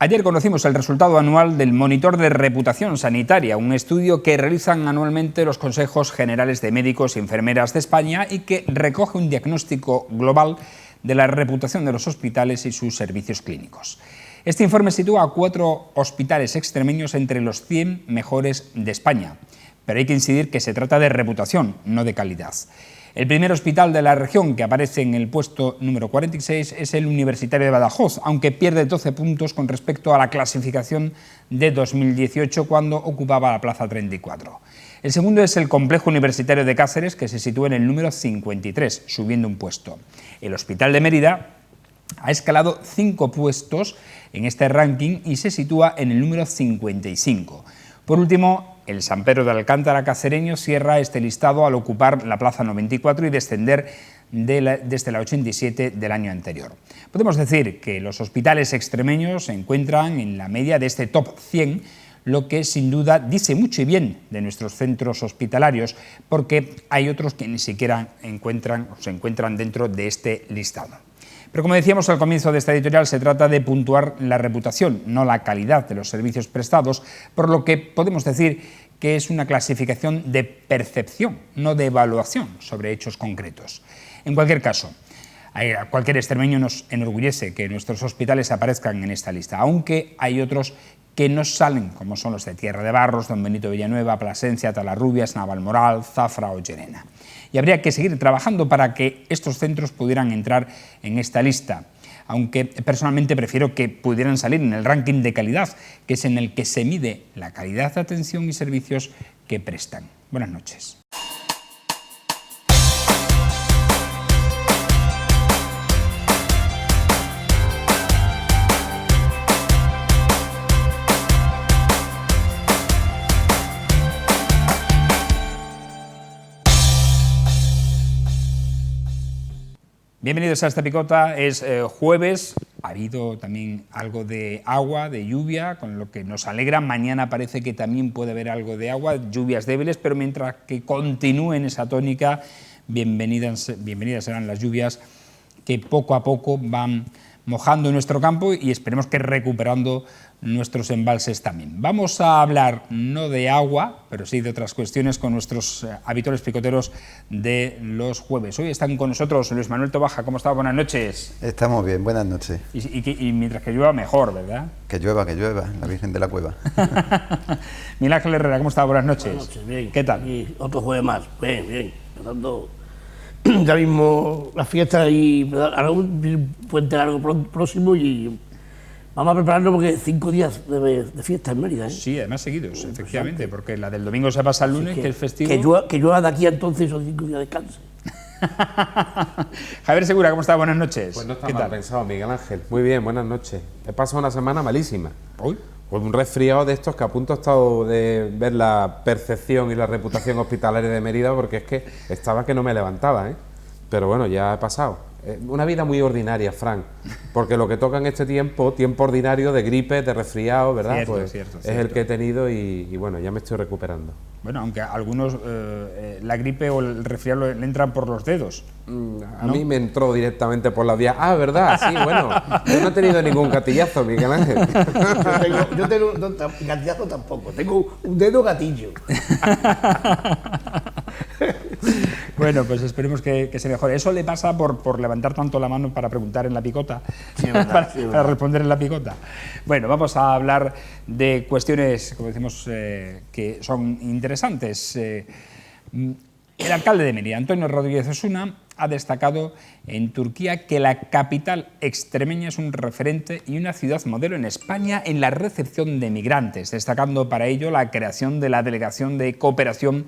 Ayer conocimos el resultado anual del Monitor de Reputación Sanitaria, un estudio que realizan anualmente los Consejos Generales de Médicos y Enfermeras de España y que recoge un diagnóstico global de la reputación de los hospitales y sus servicios clínicos. Este informe sitúa a 4 hospitales extremeños entre los 100 mejores de España, pero hay que incidir que se trata de reputación, no de calidad. El primer hospital de la región que aparece en el puesto número 46 es el Universitario de Badajoz, aunque pierde 12 puntos con respecto a la clasificación de 2018, cuando ocupaba la plaza 34. El segundo es el Complejo Universitario de Cáceres, que se sitúa en el número 53, subiendo un puesto. El Hospital de Mérida ha escalado 5 puestos en este ranking y se sitúa en el número 55. Por último, el San Pedro de Alcántara cacereño cierra este listado al ocupar la plaza 94 y descender desde la 87 del año anterior. Podemos decir que los hospitales extremeños se encuentran en la media de este top 100, lo que sin duda dice mucho y bien de nuestros centros hospitalarios, porque hay otros que ni siquiera se encuentran dentro de este listado. Pero como decíamos al comienzo de esta editorial, se trata de puntuar la reputación, no la calidad de los servicios prestados, por lo que podemos decir que es una clasificación de percepción, no de evaluación sobre hechos concretos. En cualquier caso, a cualquier extremeño nos enorgullece que nuestros hospitales aparezcan en esta lista, aunque hay otros que no salen, como son los de Tierra de Barros, Don Benito Villanueva, Plasencia, Talarrubias, Navalmoral, Zafra o Llerena. Y habría que seguir trabajando para que estos centros pudieran entrar en esta lista, aunque personalmente prefiero que pudieran salir en el ranking de calidad, que es en el que se mide la calidad de atención y servicios que prestan. Buenas noches. Bienvenidos a esta picota. Es jueves, ha habido también algo de agua, de lluvia, con lo que nos alegra. Mañana parece que también puede haber algo de agua, lluvias débiles, pero mientras que continúen esa tónica, bienvenidas serán las lluvias que poco a poco van mojando nuestro campo y esperemos que recuperando nuestros embalses también. Vamos a hablar no de agua, pero sí de otras cuestiones con nuestros habituales picoteros de los jueves. Hoy están con nosotros Luis Manuel Tobaja. ¿Cómo está? Buenas noches. Estamos bien, buenas noches. Y mientras que llueva, mejor, ¿verdad? Que llueva, la Virgen de la Cueva. Miguel Ángel Herrera, ¿cómo está? Buenas noches. Buenas noches, bien. ¿Qué tal? Y otro jueves más, bien. Empezando ya mismo la fiesta y ahora un puente largo próximo y vamos a prepararnos porque 5 días de fiesta en Mérida, ¿eh? Sí, además seguidos, efectivamente, porque la del domingo se pasa el lunes, que es festivo. Que llueva de aquí a entonces esos 5 días de descanso. Javier Segura, ¿cómo está? Buenas noches. Pues no está mal pensado, Miguel Ángel. Muy bien, buenas noches. He pasado una semana malísima. ¿Hoy? Con un resfriado de estos que a punto he estado de ver la percepción y la reputación hospitalaria de Mérida, porque es que estaba que no me levantaba, ¿eh? Pero bueno, ya he pasado. Una vida muy ordinaria, Fran, porque lo que toca en este tiempo ordinario de gripe, de resfriado, ¿verdad? Cierto. Es el que he tenido y bueno, ya me estoy recuperando. Bueno, aunque a algunos la gripe o el resfriado le entran por los dedos. A mí me entró directamente por la vía. Ah, ¿verdad? Sí, bueno, yo no he tenido ningún gatillazo, Miguel Ángel. Yo tengo gatillazo tampoco, tengo un dedo gatillo. Bueno, pues esperemos que se mejore. Eso le pasa por levantar tanto la mano para preguntar en la picota, para responder en la picota. Bueno, vamos a hablar de cuestiones, como decimos, que son interesantes. El alcalde de Mérida, Antonio Rodríguez Osuna, ha destacado en Turquía que la capital extremeña es un referente y una ciudad modelo en España en la recepción de migrantes, destacando para ello la creación de la Delegación de Cooperación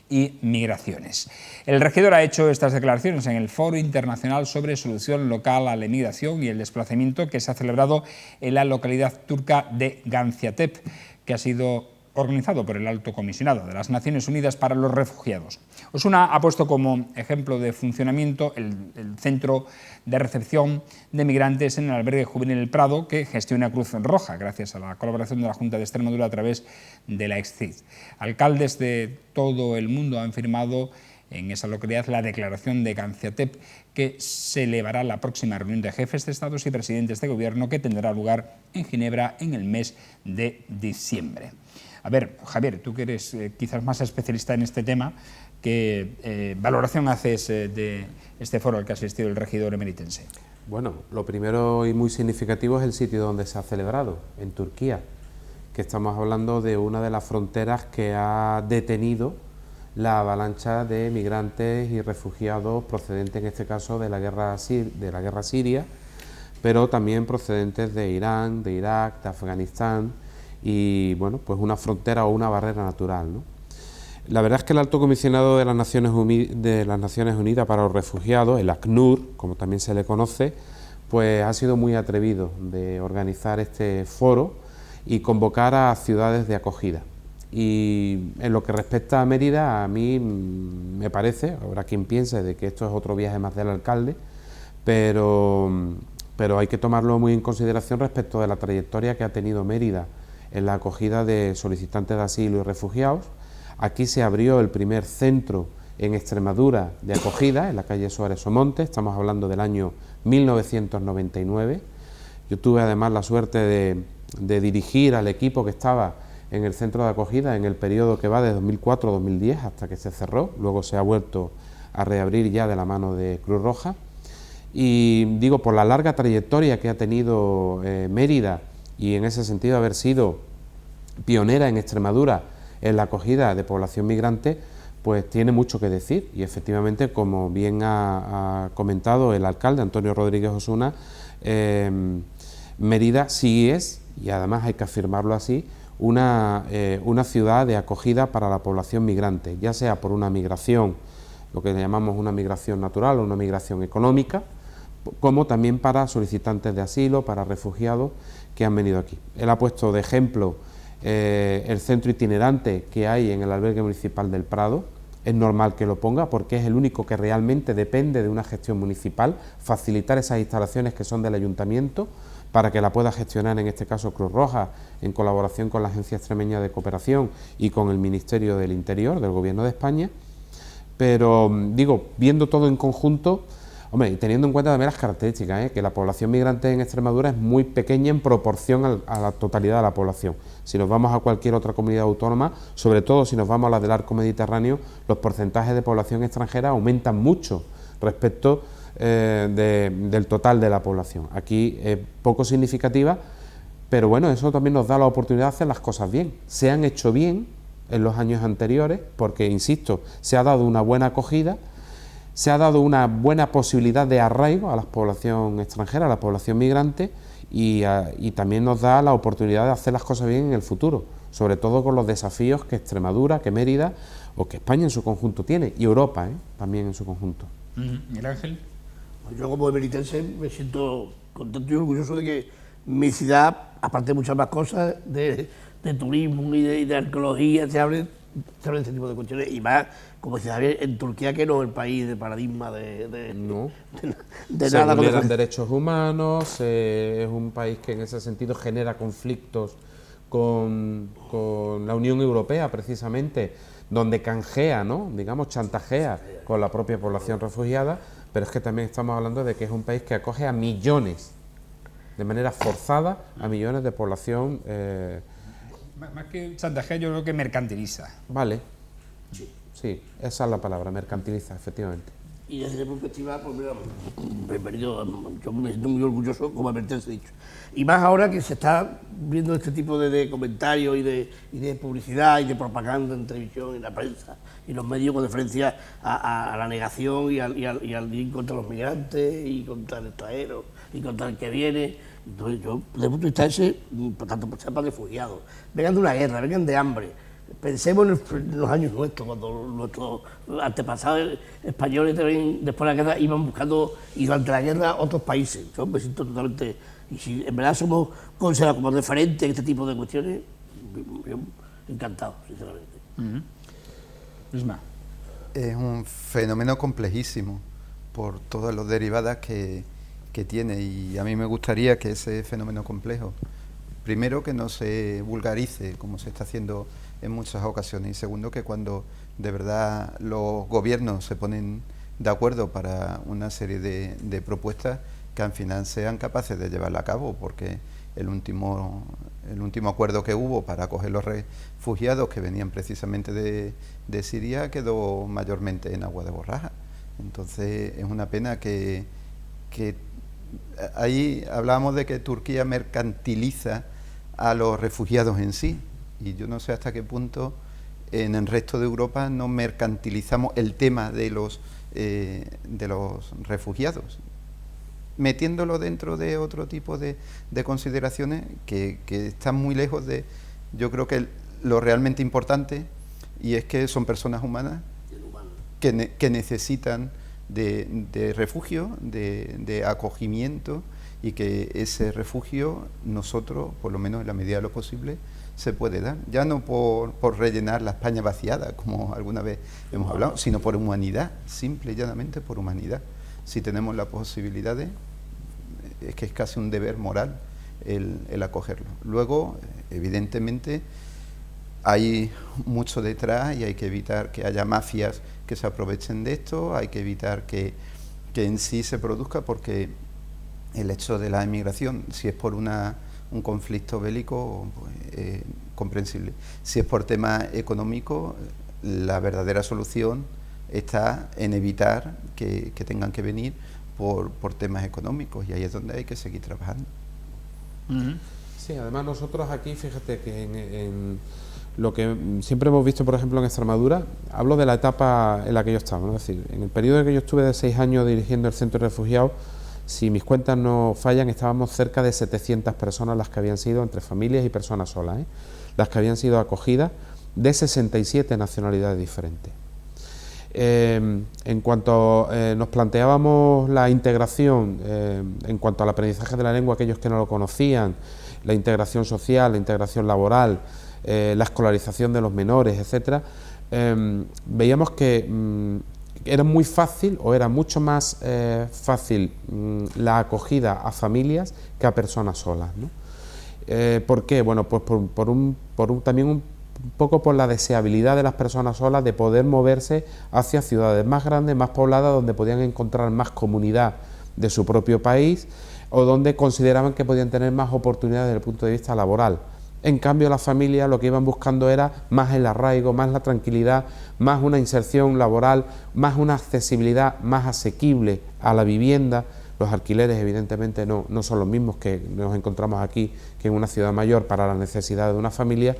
y Migraciones. El regidor ha hecho estas declaraciones en el Foro Internacional sobre Solución Local a la Inmigración y el Desplazamiento que se ha celebrado en la localidad turca de Gaziantep, que ha sido organizado por el Alto Comisionado de las Naciones Unidas para los Refugiados. Osuna ha puesto como ejemplo de funcionamiento el centro de recepción de migrantes en el albergue juvenil El Prado, que gestiona Cruz Roja, gracias a la colaboración de la Junta de Extremadura a través de la EXCID. Alcaldes de todo el mundo han firmado en esa localidad la declaración de Gaziantep, que se elevará la próxima reunión de jefes de Estados y presidentes de gobierno que tendrá lugar en Ginebra en el mes de diciembre. A ver, Javier, tú que eres quizás más especialista en este tema, ¿qué valoración haces de este foro al que ha asistido el regidor emeritense? Bueno, lo primero y muy significativo es el sitio donde se ha celebrado, en Turquía, que estamos hablando de una de las fronteras que ha detenido la avalancha de migrantes y refugiados procedentes, en este caso, de la guerra siria, pero también procedentes de Irán, de Irak, de Afganistán, y bueno, pues una frontera o una barrera natural, ¿no? La verdad es que el Alto Comisionado de las Naciones Unidas para los Refugiados, el ACNUR, como también se le conoce, pues ha sido muy atrevido de organizar este foro y convocar a ciudades de acogida. Y en lo que respecta a Mérida, a mí me parece, habrá quien piense de que esto es otro viaje más del alcalde, pero hay que tomarlo muy en consideración respecto de la trayectoria que ha tenido Mérida en la acogida de solicitantes de asilo y refugiados. Aquí se abrió el primer centro en Extremadura de acogida, en la calle Suárez Omonte, estamos hablando del año 1999. Yo tuve además la suerte de dirigir al equipo que estaba en el centro de acogida en el periodo que va de 2004 a 2010 hasta que se cerró, luego se ha vuelto a reabrir ya de la mano de Cruz Roja. Y digo, por la larga trayectoria que ha tenido Mérida, y en ese sentido haber sido pionera en Extremadura en la acogida de población migrante, pues tiene mucho que decir. Y efectivamente, como bien ha comentado el alcalde Antonio Rodríguez Osuna, Mérida sí es, y además hay que afirmarlo así, una ciudad de acogida para la población migrante, ya sea por una migración, lo que llamamos una migración natural o una migración económica, como también para solicitantes de asilo, para refugiados que han venido aquí. Él ha puesto de ejemplo el centro itinerante que hay en el albergue municipal del Prado. Es normal que lo ponga porque es el único que realmente depende de una gestión municipal, facilitar esas instalaciones que son del ayuntamiento para que la pueda gestionar, en este caso Cruz Roja, en colaboración con la Agencia Extremeña de Cooperación y con el Ministerio del Interior del Gobierno de España. Pero digo, viendo todo en conjunto, hombre, y teniendo en cuenta también las características, que la población migrante en Extremadura es muy pequeña en proporción a la totalidad de la población. Si nos vamos a cualquier otra comunidad autónoma, sobre todo si nos vamos a la del arco mediterráneo, los porcentajes de población extranjera aumentan mucho respecto del total de la población. Aquí es poco significativa, pero bueno, eso también nos da la oportunidad de hacer las cosas bien. Se han hecho bien en los años anteriores, porque, insisto, se ha dado una buena acogida, se ha dado una buena posibilidad de arraigo a la población extranjera, a la población migrante, y también nos da la oportunidad de hacer las cosas bien en el futuro, sobre todo con los desafíos que Extremadura, que Mérida o que España en su conjunto tiene, y Europa también en su conjunto. ¿Miguel Ángel? Yo, como emeritense, me siento contento y orgulloso de que mi ciudad, aparte de muchas más cosas, de turismo y de arqueología, se hable de este tipo de cuestiones, y más, como decía Javier, en Turquía, que no es el país de paradigma de Se nada. vulneran derechos humanos, es un país que en ese sentido genera conflictos con la Unión Europea, precisamente, donde canjea, ¿no?, digamos, chantajea con la propia población refugiada, pero es que también estamos hablando de que es un país que acoge a millones, de manera forzada, a millones de población. Más que chantajea, yo creo que mercantiliza. Vale, sí, esa es la palabra, mercantiliza, efectivamente. Y desde esa perspectiva, pues mira, bienvenido, yo me siento muy orgulloso, como antes he dicho. Y más ahora que se está viendo este tipo de comentarios y de publicidad y de propaganda en televisión, en la prensa y los medios con referencia a la negación y al ir contra los migrantes y contra el extranjero y contra el que viene. Entonces yo, desde el punto de vista ese, por tanto, por ser para refugiados, vengan de una guerra, vengan de hambre. Pensemos en los años nuestros, cuando nuestros antepasados españoles también, después de la guerra, iban buscando, y durante la guerra, otros países. Yo me siento totalmente, y si en verdad somos considerados como referentes en este tipo de cuestiones, yo encantado, sinceramente. Isma. Es un fenómeno complejísimo por todas las derivadas que tiene, y a mí me gustaría que ese fenómeno complejo, primero, que no se vulgarice como se está haciendo en muchas ocasiones, y segundo, que cuando de verdad los gobiernos se ponen de acuerdo para una serie de propuestas que al final sean capaces de llevarla a cabo, porque el último acuerdo que hubo para acoger los refugiados que venían precisamente de Siria quedó mayormente en agua de borraja. Entonces es una pena que ahí hablábamos de que Turquía mercantiliza a los refugiados en sí, y yo no sé hasta qué punto en el resto de Europa no mercantilizamos el tema de los refugiados, metiéndolo dentro de otro tipo de consideraciones que están muy lejos de, yo creo que lo realmente importante, y es que son personas humanas que necesitan de refugio, de acogimiento, y que ese refugio nosotros, por lo menos en la medida de lo posible, se puede dar. Ya no por rellenar la España vaciada, como alguna vez hemos hablado, sino por humanidad, simple y llanamente por humanidad. Si tenemos la posibilidad es que es casi un deber moral el acogerlo. Luego, evidentemente, hay mucho detrás y hay que evitar que haya mafias que se aprovechen de esto, hay que evitar que en sí se produzca, porque el hecho de la emigración, si es por un conflicto bélico, pues, comprensible. Si es por tema económico, la verdadera solución está en evitar que tengan que venir por temas económicos, y ahí es donde hay que seguir trabajando. Sí, además nosotros aquí, fíjate que en lo que siempre hemos visto, por ejemplo, en Extremadura, hablo de la etapa en la que yo estaba, ¿no? Es decir, en el periodo en que yo estuve de 6 años dirigiendo el centro de refugiados, si mis cuentas no fallan, estábamos cerca de 700 personas las que habían sido, entre familias y personas solas, las que habían sido acogidas, de 67 nacionalidades diferentes. En cuanto nos planteábamos la integración, en cuanto al aprendizaje de la lengua, aquellos que no lo conocían, la integración social, la integración laboral, la escolarización de los menores, etcétera, veíamos que era muy fácil, o era mucho más fácil la acogida a familias que a personas solas, ¿no? ¿Por qué? Bueno, pues también un poco por la deseabilidad de las personas solas de poder moverse hacia ciudades más grandes, más pobladas, donde podían encontrar más comunidad de su propio país, o donde consideraban que podían tener más oportunidades desde el punto de vista laboral. En cambio, las familias lo que iban buscando era más el arraigo, más la tranquilidad, más una inserción laboral, más una accesibilidad más asequible a la vivienda. Los alquileres, evidentemente, no son los mismos que nos encontramos aquí que en una ciudad mayor para las necesidades de una familia.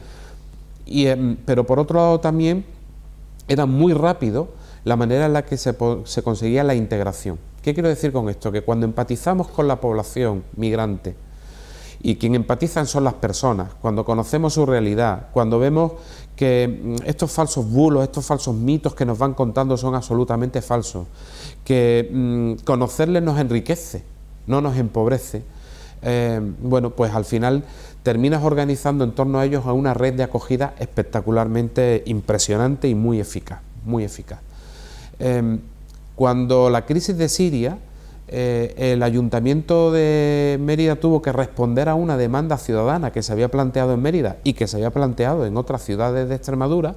Pero por otro lado también era muy rápido la manera en la que se conseguía la integración. ¿Qué quiero decir con esto? Que cuando empatizamos con la población migrante, y quien empatizan son las personas, cuando conocemos su realidad, cuando vemos que estos falsos bulos, estos falsos mitos que nos van contando son absolutamente falsos, que conocerles nos enriquece, no nos empobrece, bueno, pues al final terminas organizando en torno a ellos a una red de acogida espectacularmente impresionante y muy eficaz, muy eficaz. Cuando la crisis de Siria, el Ayuntamiento de Mérida tuvo que responder a una demanda ciudadana que se había planteado en Mérida y que se había planteado en otras ciudades de Extremadura,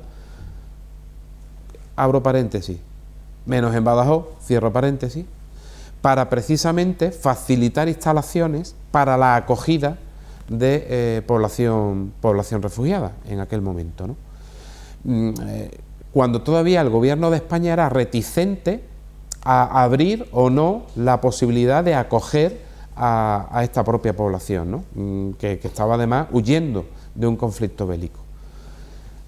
abro paréntesis, menos en Badajoz, cierro paréntesis, para precisamente facilitar instalaciones para la acogida de población refugiada en aquel momento, ¿no? Cuando todavía el gobierno de España era reticente a abrir o no la posibilidad de acoger a esta propia población, ¿no? que estaba además huyendo de un conflicto bélico.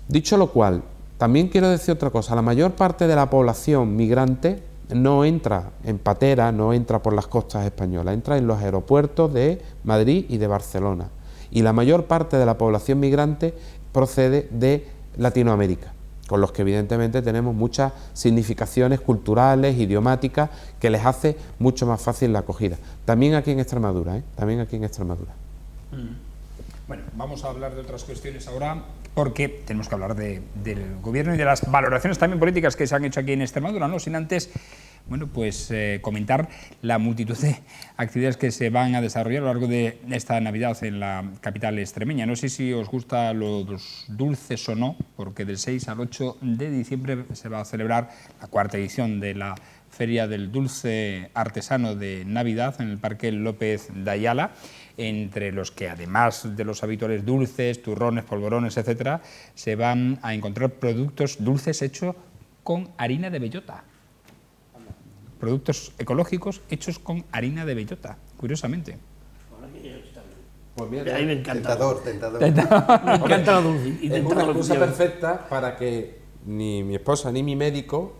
Dicho lo cual, también quiero decir otra cosa: la mayor parte de la población migrante no entra en patera, no entra por las costas españolas, entra en los aeropuertos de Madrid y de Barcelona, y la mayor parte de la población migrante procede de Latinoamérica, con los que evidentemente tenemos muchas significaciones culturales, idiomáticas, que les hace mucho más fácil la acogida. También aquí en Extremadura, también aquí en Extremadura. Bueno, vamos a hablar de otras cuestiones ahora, porque tenemos que hablar del gobierno y de las valoraciones también políticas que se han hecho aquí en Extremadura, ¿no? Sin antes, bueno, pues comentar la multitud de actividades que se van a desarrollar a lo largo de esta Navidad en la capital extremeña. No sé si os gusta los dulces o no, porque del 6 al 8 de diciembre se va a celebrar la 4ª edición de la Feria del Dulce Artesano de Navidad en el Parque López de Ayala, entre los que, además de los habituales dulces, turrones, polvorones, etcétera, se van a encontrar productos dulces hechos con harina de bellota. Productos ecológicos hechos con harina de bellota, curiosamente. Pues mira, A mí me encanta. Tentador. Me encanta la dulce. es una excusa perfecta para que ni mi esposa ni mi médico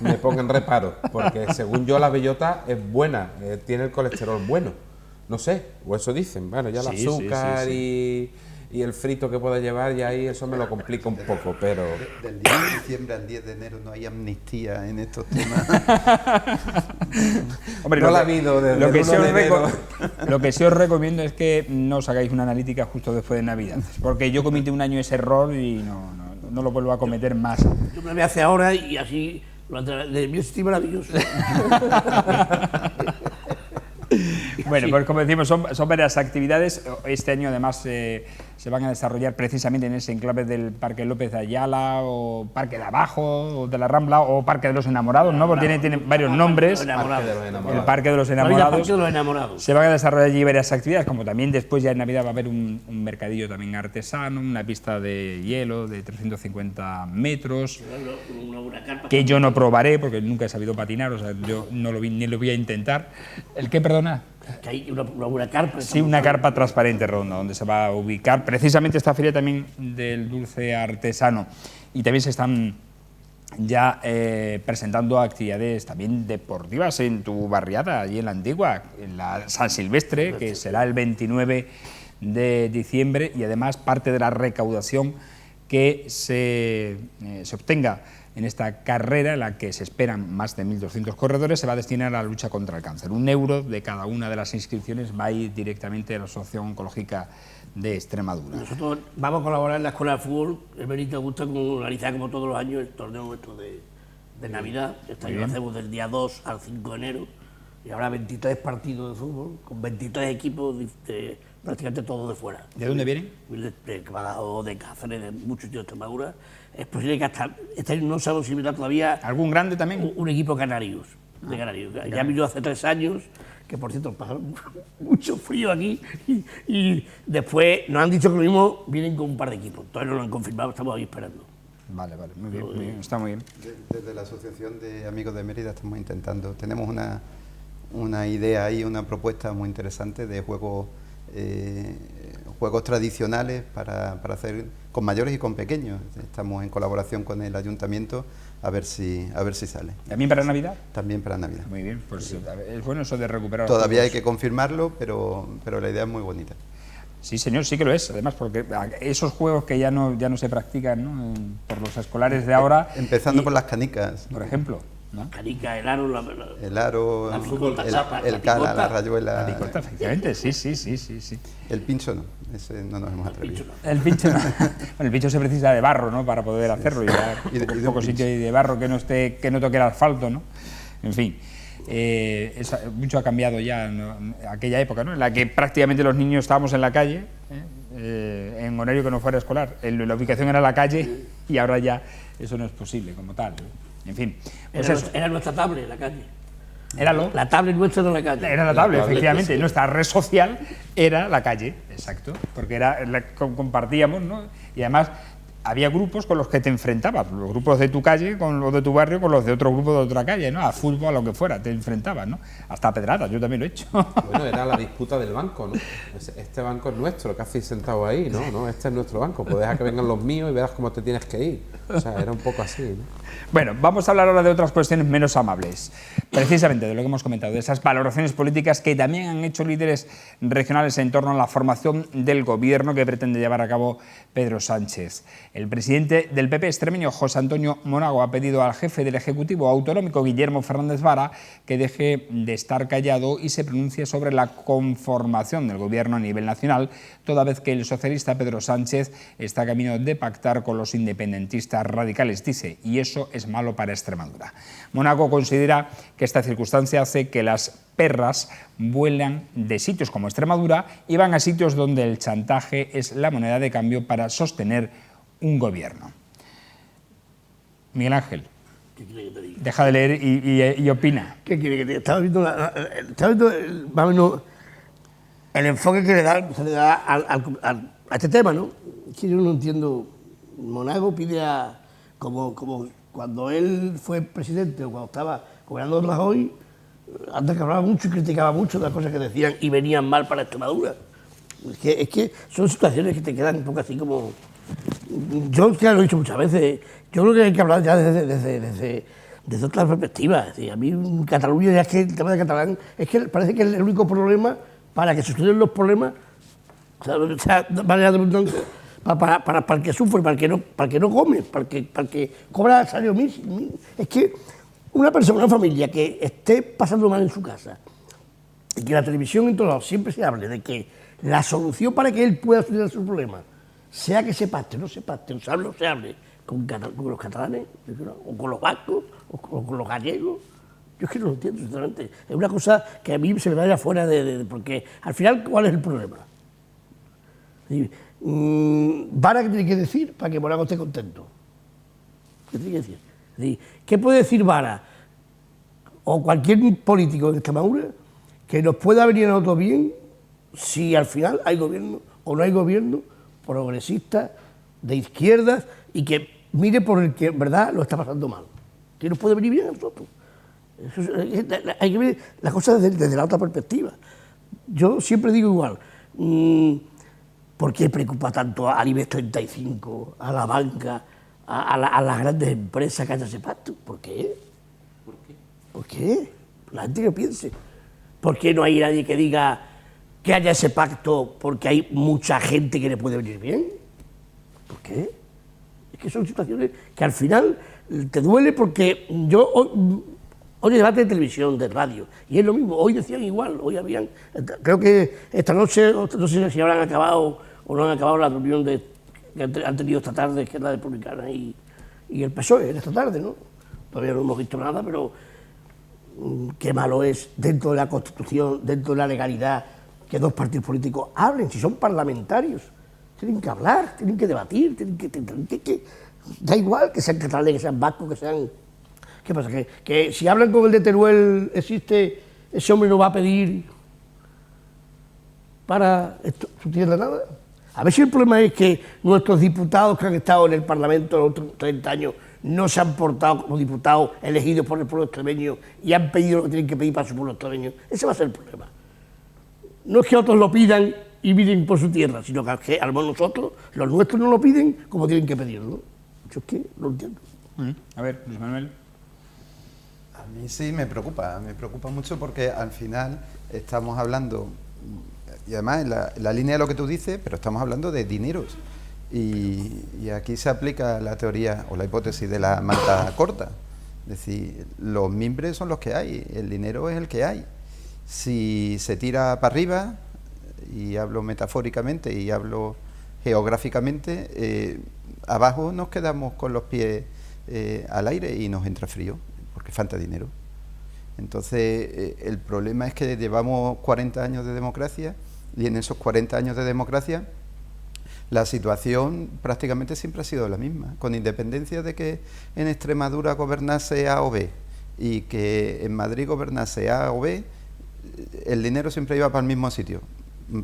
me pongan reparo, porque según yo la bellota es buena, tiene el colesterol bueno. No sé, o eso dicen. Bueno, ya el azúcar y el frito que pueda llevar, y ahí eso me lo complica un poco, pero... Del 10 de diciembre al 10 de enero no hay amnistía en estos temas. Hombre, no la ha habido desde lo que el 1 de enero. Lo que sí os recomiendo es que no os hagáis una analítica justo después de Navidad, porque yo cometí un año ese error y no lo vuelvo a cometer más. Yo me lo voy a hacer ahora y así, de mí estoy maravilloso. Bueno, pues como decimos, son varias actividades. Este año además se van a desarrollar precisamente en ese enclave del Parque López de Ayala, o Parque de Abajo, o de la Rambla, o Parque de los Enamorados, ¿no? Porque tiene varios nombres. El Parque de los Enamorados. Se van a desarrollar allí varias actividades, como también después ya en Navidad va a haber un mercadillo también artesano, una pista de hielo de 350 metros, que yo no probaré porque nunca he sabido patinar, o sea, yo no lo vi ni lo voy a intentar. ¿El qué, perdona? Que hay una buena carpa. Sí, una carpa transparente redonda, donde se va a ubicar precisamente esta feria también del dulce artesano. Y también se están ya presentando actividades también deportivas en tu barriada, allí en la Antigua, en la San Silvestre, que será el 29 de diciembre, y además parte de la recaudación que se obtenga en esta carrera, en la que se esperan más de 1.200 corredores, se va a destinar a la lucha contra el cáncer. €1 de cada una de las inscripciones va a ir directamente a la Asociación Oncológica de Extremadura. Nosotros vamos a colaborar en la Escuela de Fútbol. El Benito gusta organizar, como todos los años, el torneo nuestro de Navidad. Este año lo hacemos del día 2 al 5 de enero, y habrá 23 partidos de fútbol, con 23 equipos prácticamente todos de fuera. ¿De dónde vienen? De Badajoz, de Cáceres, de muchos sitios de Extremadura. Es posible que hasta este año no se ha posibilitado todavía... ¿Algún grande también? Un equipo canarios, de Canarios. Ya vino hace 3 años, que por cierto pasaron mucho frío aquí, y después nos han dicho que lo mismo vienen con un par de equipos. Todavía no lo han confirmado, estamos ahí esperando. Vale, muy bien, está muy bien. Desde la Asociación de Amigos de Mérida estamos intentando, tenemos una idea ahí, una propuesta muy interesante de juegos tradicionales para hacer con mayores y con pequeños. Estamos en colaboración con el ayuntamiento a ver si sale. ¿También para Navidad? También para Navidad. Muy bien, pues es bueno eso de recuperar. Todavía hay que confirmarlo, pero la idea es muy bonita. Sí, señor, sí que lo es. Además, porque esos juegos que ya no se practican, ¿no?, por los escolares de ahora. Empezando por las canicas. Por ejemplo, ¿no? Canica, el aro, el cala, la rayuela. La picota, efectivamente, sí. El pincho no, ese no nos hemos atrevido. El pincho no. Bueno, el pincho se precisa de barro, ¿no?, para poder hacerlo, y ya y poco sitio de barro que no toque el asfalto, ¿no? En fin. Mucho ha cambiado ya, ¿no?, aquella época, ¿no?, en la que prácticamente los niños estábamos en la calle, en horario que no fuera escolar. La ubicación era la calle, y ahora ya eso no es posible como tal, ¿no? En fin. Pues era nuestra tablet, la calle. La tablet nuestra de la calle. Era la tablet, efectivamente. Sí. Nuestra red social era la calle, exacto, porque compartíamos, ¿no? Y además había grupos con los que te enfrentabas, los grupos de tu calle con los de tu barrio, con los de otro grupo de otra calle, ¿no? A fútbol, a lo que fuera, te enfrentabas, ¿no? Hasta a pedradas, yo también lo he hecho. Bueno, era la disputa del banco, ¿no? Este banco es nuestro, ¿qué hacéis sentado ahí? No, este es nuestro banco, pues deja que vengan los míos y verás cómo te tienes que ir. O sea, era un poco así, ¿no? Bueno, vamos a hablar ahora de otras cuestiones menos amables, precisamente de lo que hemos comentado, de esas valoraciones políticas que también han hecho líderes regionales en torno a la formación del gobierno que pretende llevar a cabo Pedro Sánchez. El presidente del PP extremeño, José Antonio Monago, ha pedido al jefe del Ejecutivo Autonómico, Guillermo Fernández Vara, que deje de estar callado y se pronuncie sobre la conformación del gobierno a nivel nacional, toda vez que el socialista Pedro Sánchez está camino de pactar con los independentistas radicales, dice, y eso es malo para Extremadura. Monago considera que esta circunstancia hace que las perras vuelan de sitios como Extremadura y van a sitios donde el chantaje es la moneda de cambio para sostener un gobierno. Miguel Ángel, ¿Qué quiere que te diga? deja de leer y opina. ¿Qué quiere que te diga? Estaba viendo, más o menos el enfoque que se le da a este tema, ¿no? Es que yo no entiendo. Monago pide como cuando él fue presidente o cuando estaba gobernando Rajoy, antes que hablaba mucho y criticaba mucho de las cosas que decían y venían mal para Extremadura. Es que son situaciones que te quedan un poco así como... Yo ya lo he dicho muchas veces, yo creo que hay que hablar ya desde otras perspectivas. Es decir, a mí en Cataluña, ya es que el tema de catalán, es que parece que es el único problema para que se estudien los problemas, o sea, para el que sufre, para el que no come, para el que cobra salario mínimo. Es que una persona, una familia que esté pasando mal en su casa y que la televisión en todos lados siempre se hable de que la solución para que él pueda estudiar su problema sea que se pacte, no se pacte, o se hable con los catalanes, o con los vascos, o con los gallegos. Yo es que no lo entiendo, sinceramente. Es una cosa que a mí se me vaya fuera porque al final, ¿cuál es el problema? ¿Vara qué tiene que decir para que Monago esté contento? ¿Qué tiene que decir? Es decir, ¿qué puede decir Vara o cualquier político en Extremadura que nos pueda venir a nosotros bien si al final hay gobierno o no hay gobierno progresista, de izquierdas, y que mire por el que en verdad lo está pasando mal? ¿Qué nos puede venir bien a nosotros? Hay que ver las cosas desde la otra perspectiva. Yo siempre digo igual, ¿por qué preocupa tanto al IBEX 35, a la banca, a las grandes empresas que haya ese pacto? ¿Por qué? ¿Por qué? La gente que piense. ¿Por qué no hay nadie que diga que haya ese pacto porque hay mucha gente que le puede venir bien? ¿Por qué? Es que son situaciones que al final te duele porque yo hoy debate de televisión, de radio, y es lo mismo, hoy decían igual, hoy habían, creo que esta noche, no sé si habrán acabado o no han acabado la reunión que han tenido esta tarde, que es la Republicana y el PSOE, esta tarde, ¿no? Todavía no hemos visto nada, pero qué malo es dentro de la Constitución, dentro de la legalidad, que dos partidos políticos hablen, si son parlamentarios, tienen que hablar, tienen que debatir, tienen que da igual que sean catalanes, que sean vascos, que sean... ¿Qué pasa? Que si hablan con el de Teruel, ese hombre no va a pedir para su tierra nada. A ver si el problema es que nuestros diputados que han estado en el Parlamento los últimos 30 años no se han portado como diputados elegidos por el pueblo extremeño y han pedido lo que tienen que pedir para su pueblo extremeño. Ese va a ser el problema. No es que otros lo pidan y viven por su tierra, sino que a lo mejor nosotros, los nuestros, no lo piden como tienen que pedirlo. Yo es que no lo entiendo. A ver, Luis Manuel. A mí sí me preocupa mucho porque al final estamos hablando, y además en la línea de lo que tú dices, pero estamos hablando de dineros. Y aquí se aplica la teoría o la hipótesis de la manta corta. Es decir, los mimbres son los que hay, el dinero es el que hay. Si se tira para arriba, y hablo metafóricamente y hablo geográficamente, abajo nos quedamos con los pies al aire y nos entra frío, porque falta dinero. Entonces, el problema es que llevamos 40 años de democracia y en esos 40 años de democracia la situación prácticamente siempre ha sido la misma, con independencia de que en Extremadura gobernase A o B y que en Madrid gobernase A o B, el dinero siempre iba para el mismo sitio,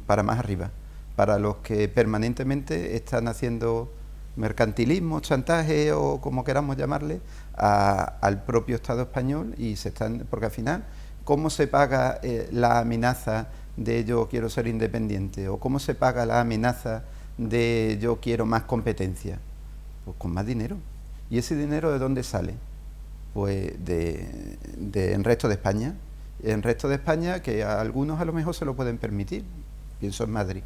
para más arriba, para los que permanentemente están haciendo mercantilismo, chantaje o como queramos llamarle, al propio Estado español porque al final, ¿cómo se paga la amenaza de yo quiero ser independiente? ¿O cómo se paga la amenaza de yo quiero más competencia? Pues con más dinero. ¿Y ese dinero de dónde sale? Pues en resto de España. En resto de España, que a algunos a lo mejor se lo pueden permitir, pienso en Madrid,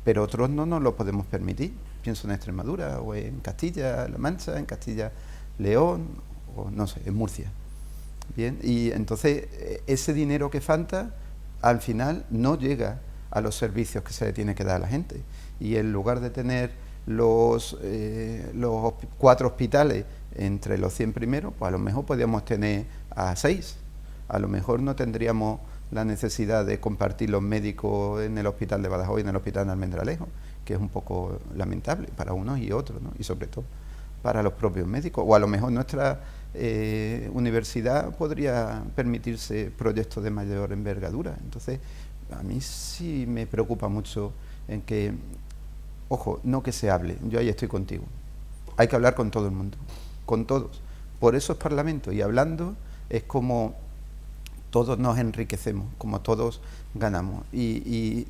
pero otros no nos lo podemos permitir. Pienso en Extremadura, o en Castilla-La Mancha, en Castilla-León, o no sé, en Murcia. Bien, y entonces ese dinero que falta, al final no llega a los servicios que se le tiene que dar a la gente. Y en lugar de tener los 4 hospitales entre los 100 primeros, pues a lo mejor podríamos tener a 6. A lo mejor no tendríamos la necesidad de compartir los médicos en el hospital de Badajoz y en el hospital de Almendralejo, que es un poco lamentable para unos y otros, ¿no? Y sobre todo para los propios médicos. O a lo mejor nuestra universidad podría permitirse proyectos de mayor envergadura. Entonces, a mí sí me preocupa mucho en que, ojo, no que se hable, yo ahí estoy contigo. Hay que hablar con todo el mundo, con todos. Por eso es Parlamento, y hablando es como todos nos enriquecemos, como todos ganamos. Y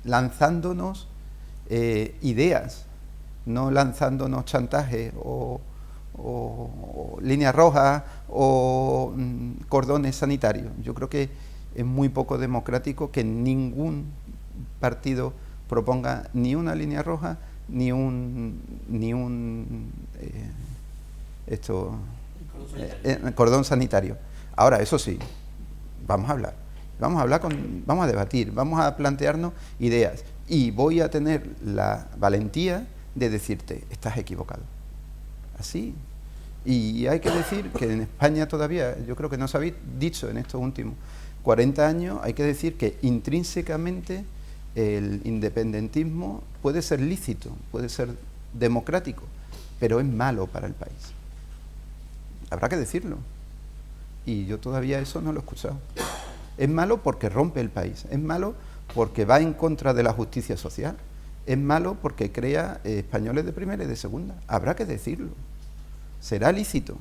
lanzándonos ideas, no lanzándonos chantajes o líneas rojas o cordones sanitarios. Yo creo que es muy poco democrático que ningún partido proponga ni una línea roja ni un cordón sanitario. Ahora, eso sí, vamos a hablar, vamos a debatir, vamos a plantearnos ideas, y voy a tener la valentía de decirte, estás equivocado. Así. Y hay que decir que en España todavía, yo creo que no se habéis dicho en estos últimos 40 años, hay que decir que intrínsecamente el independentismo puede ser lícito, puede ser democrático, pero es malo para el país. Habrá que decirlo. Y yo todavía eso no lo he escuchado. Es malo porque rompe el país, es malo porque va en contra de la justicia social, es malo porque crea españoles de primera y de segunda. Habrá que decirlo. Será lícito,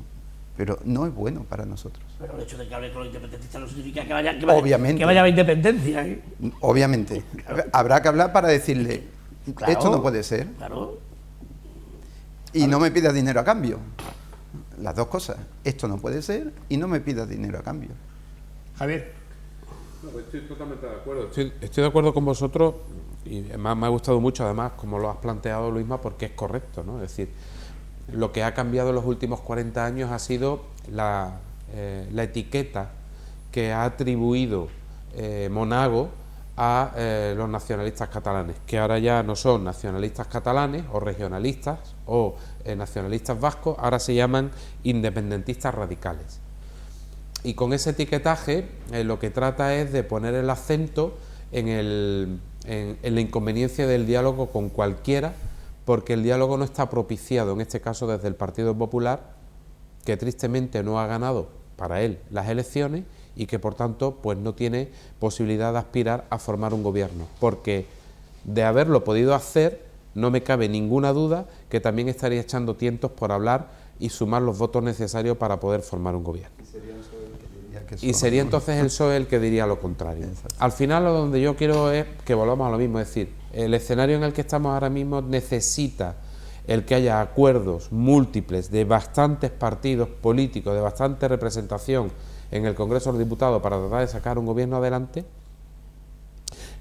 pero no es bueno para nosotros. Pero el hecho de que hable con los independentistas no significa que vaya a la independencia, ¿eh? Obviamente. Claro. Habrá que hablar para decirle, claro, esto no puede ser. Claro. Y no me pidas dinero a cambio. Las dos cosas. Esto no puede ser y no me pidas dinero a cambio. Javier. No, pues estoy totalmente de acuerdo. Estoy de acuerdo con vosotros, y además me ha gustado mucho, además, como lo has planteado, Luisma, porque es correcto, ¿no? Es decir, lo que ha cambiado en los últimos 40 años ha sido la etiqueta que ha atribuido Monago a los nacionalistas catalanes, que ahora ya no son nacionalistas catalanes o regionalistas o nacionalistas vascos, ahora se llaman independentistas radicales. Y con ese etiquetaje lo que trata es de poner el acento en la inconveniencia del diálogo con cualquiera, porque el diálogo no está propiciado, en este caso desde el Partido Popular, que tristemente no ha ganado para él las elecciones y que por tanto pues no tiene posibilidad de aspirar a formar un gobierno, porque de haberlo podido hacer no me cabe ninguna duda que también estaría echando tientos por hablar y sumar los votos necesarios para poder formar un gobierno. Y sería entonces el PSOE el que diría lo contrario. Exacto. Al final, lo donde yo quiero es que volvamos a lo mismo, es decir, el escenario en el que estamos ahora mismo necesita el que haya acuerdos múltiples de bastantes partidos políticos, de bastante representación en el Congreso de los Diputados para tratar de sacar un gobierno adelante.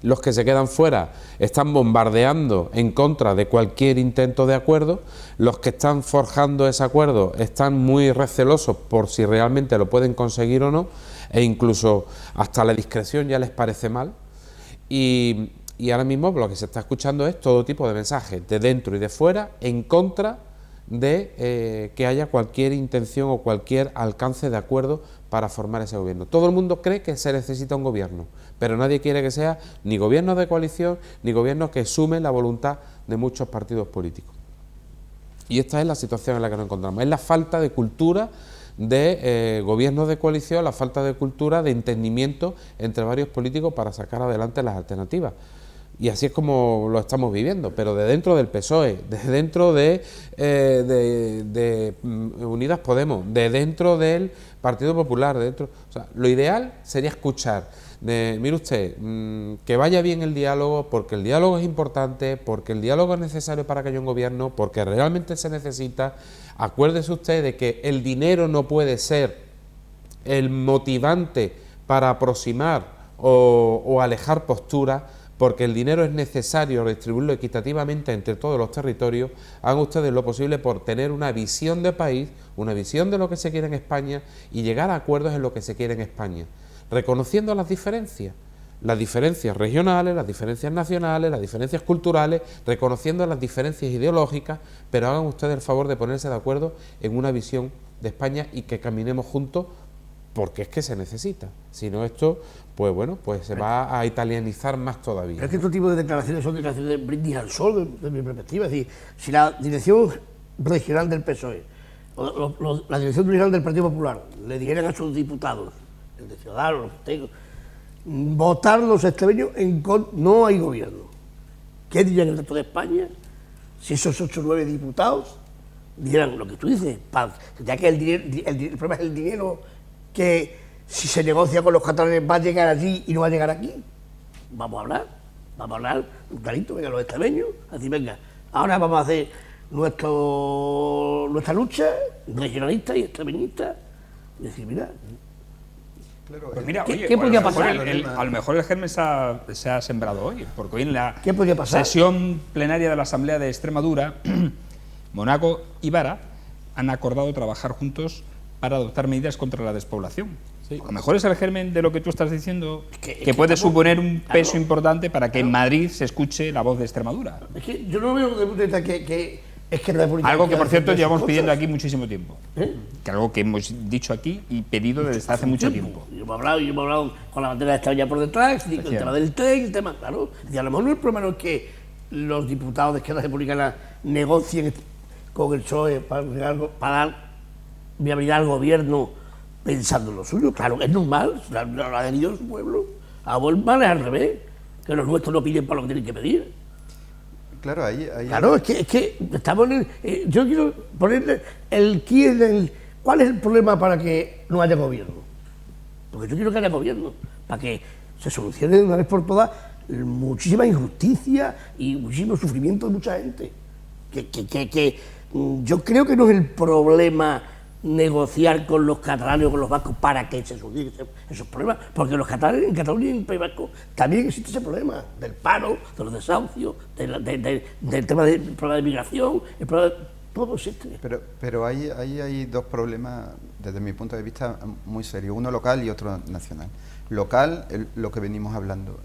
Los que se quedan fuera están bombardeando en contra de cualquier intento de acuerdo, los que están forjando ese acuerdo están muy recelosos por si realmente lo pueden conseguir o no, e incluso hasta la discreción ya les parece mal, y ahora mismo lo que se está escuchando es todo tipo de mensajes de dentro y de fuera en contra de que haya cualquier intención o cualquier alcance de acuerdo para formar ese gobierno. Todo el mundo cree que se necesita un gobierno, pero nadie quiere que sea ni gobierno de coalición ni gobierno que sume la voluntad de muchos partidos políticos. Y esta es la situación en la que nos encontramos. Es la falta de cultura de gobiernos de coalición, la falta de cultura de entendimiento entre varios políticos para sacar adelante las alternativas. Y así es como lo estamos viviendo, pero de dentro del PSOE, de dentro de Unidas Podemos, de dentro del Partido Popular, de dentro, o sea, lo ideal sería escuchar, mire usted, que vaya bien el diálogo, porque el diálogo es importante, porque el diálogo es necesario para que haya un gobierno, porque realmente se necesita. Acuérdese usted de que el dinero no puede ser el motivante para aproximar o alejar posturas, porque el dinero es necesario distribuirlo equitativamente entre todos los territorios, hagan ustedes lo posible por tener una visión de país, una visión de lo que se quiere en España y llegar a acuerdos en lo que se quiere en España, reconociendo las diferencias regionales, las diferencias nacionales, las diferencias culturales, reconociendo las diferencias ideológicas, pero hagan ustedes el favor de ponerse de acuerdo en una visión de España y que caminemos juntos, porque es que se necesita. Si no, esto, pues bueno, pues se va a italianizar más todavía. Pero es que este tipo de declaraciones son declaraciones de brindis al sol, de mi perspectiva. Es decir, si la dirección regional del PSOE, la dirección regional del Partido Popular, le dijeran a sus diputados, el de Ciudadanos, votar los extremeños no hay gobierno. ¿Qué dirían el resto de España si esos 8 o 9 diputados dijeran lo que tú dices? Ya que el problema es el dinero, que si se negocia con los catalanes va a llegar allí y no va a llegar aquí. Vamos a hablar clarito, venga, los extremeños, así venga, ahora vamos a hacer nuestra lucha regionalista y extremeñista, y decir, mira... Claro, pues mira, ¿Qué oye, podría a lo mejor pasar? a lo mejor el germen se ha sembrado hoy, porque hoy en la ¿Qué podría pasar? sesión plenaria de la Asamblea de Extremadura, Mónaco y Vara han acordado trabajar juntos para adoptar medidas contra la despoblación. Sí. A lo mejor es el germen de lo que tú estás diciendo, que puede suponer un peso importante para que en Madrid se escuche la voz de Extremadura. Es que yo no veo desde el punto de vista que es que la República... Algo que, por cierto, llevamos pidiendo cosas. aquí muchísimo tiempo. ¿Eh? Que algo que hemos dicho aquí y pedido desde hace mucho tiempo. Yo me he hablado con la bandera de España por detrás, el tema del tren, el tema, claro. Y a lo mejor el problema no es que los diputados de Izquierda Republicana negocien con el PSOE para dar viabilidad al gobierno pensando en lo suyo. Claro, es normal, lo ha adherido su pueblo. A Volman es al revés, que los nuestros no piden para lo que tienen que pedir. Claro, ahí Claro, es que estamos en yo quiero ponerle ¿cuál es el problema para que no haya gobierno? Porque yo quiero que haya gobierno, para que se solucione de una vez por todas muchísima injusticia y muchísimo sufrimiento de mucha gente. Yo creo que no es el problema negociar con los catalanes o con los vascos para que se solucionen esos problemas, porque los catalanes en Cataluña y en el País Vasco también existe ese problema del paro, de los desahucios, del tema del problema de migración, todo existe. Pero ahí hay dos problemas, desde mi punto de vista, muy serios, uno local y otro nacional. Local, lo que venimos hablando.